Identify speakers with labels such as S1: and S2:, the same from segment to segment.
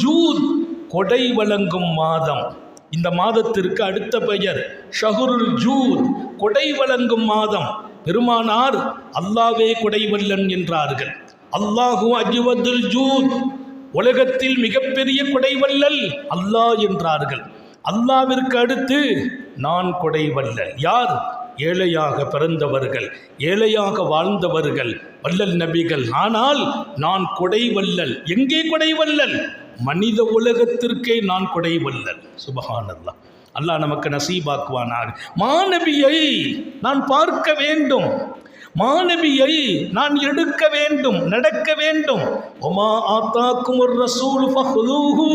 S1: ஜூத், கொடை வழங்கும் மாதம். இந்த மாதத்திற்கு அடுத்த பெயர் ஷஹ்ருல் ஜூத், கொடை வழங்கும் மாதம். பெருமானார் அல்லாவே கொடைவல்லன் என்றார்கள். அல்லாஹு அஜ்வதுல் ஜூத், உலகத்தில் மிகப்பெரிய கொடைவல்லல் அல்லாஹ் என்றார்கள். அல்லாவிற்கு அடுத்து நான் கொடைவல்லல். யார்? ஏழையாக பிறந்தவர்கள், ஏழையாக வாழ்ந்தவர்கள், வல்லல் நபிகள். ஆனால் நான் கொடைவல்லல். எங்கே கொடைவல்லல்? மனித உலகத்திற்கே நான் கொடைவல்லல். சுபஹானல்லாஹ். அல்லாஹ் நமக்கு நசீபாக்குவானாக. மாநபியை நான் பார்க்க வேண்டும், மாநபியை நான் எடுக்க வேண்டும், நடக்க வேண்டும். ஒமா ஆத்தாக்குமுர் ரசூல் ஃபஹுதூஹு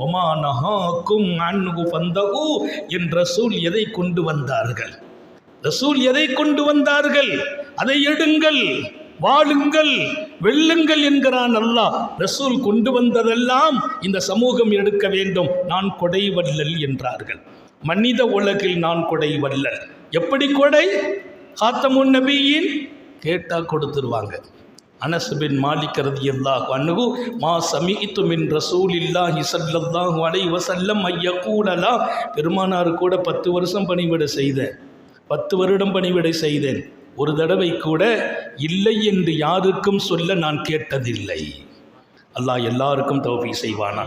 S1: ஒமா நஹாக்கும் அன்ஹு ஃபந்தஹு. என் ரசூல் எதை கொண்டு வந்தார்கள், ரசூல் எதை கொண்டு வந்தார்கள் அதை எடுங்கள், வாழுங்கள், வெல்லுங்கள் என்கிறான் அல்லாஹ். ரசூல் கொண்டு வந்ததெல்லாம் இந்த சமூகம் எடுக்க வேண்டும். நான் கொடைவல்லல் என்றார்கள். மனித உலகில் நான் கொடைவல்லல். எப்படி கொடை? காத்தமுன் நபியின் கேட்டால் கொடுத்துருவாங்க. அனஸ் பின் மாலிக் ரலியல்லாஹு அன்ஹு மா சமீது மின் ரசூலில்லாஹி ஸல்லல்லாஹு அலைஹி வஸல்லம் ஐயகூலலா. பெருமானார் கூட 10 வருஷம் பணிவிடை செய்தேன், 10 வருடம் பணிவிடை செய்தேன். ஒரு தடவை கூட இல்லை என்று யாருக்கும் சொல்ல நான் கேட்டதில்லை. அல்லாஹ் எல்லாருக்கும் தௌஃபீக் செய்வானா.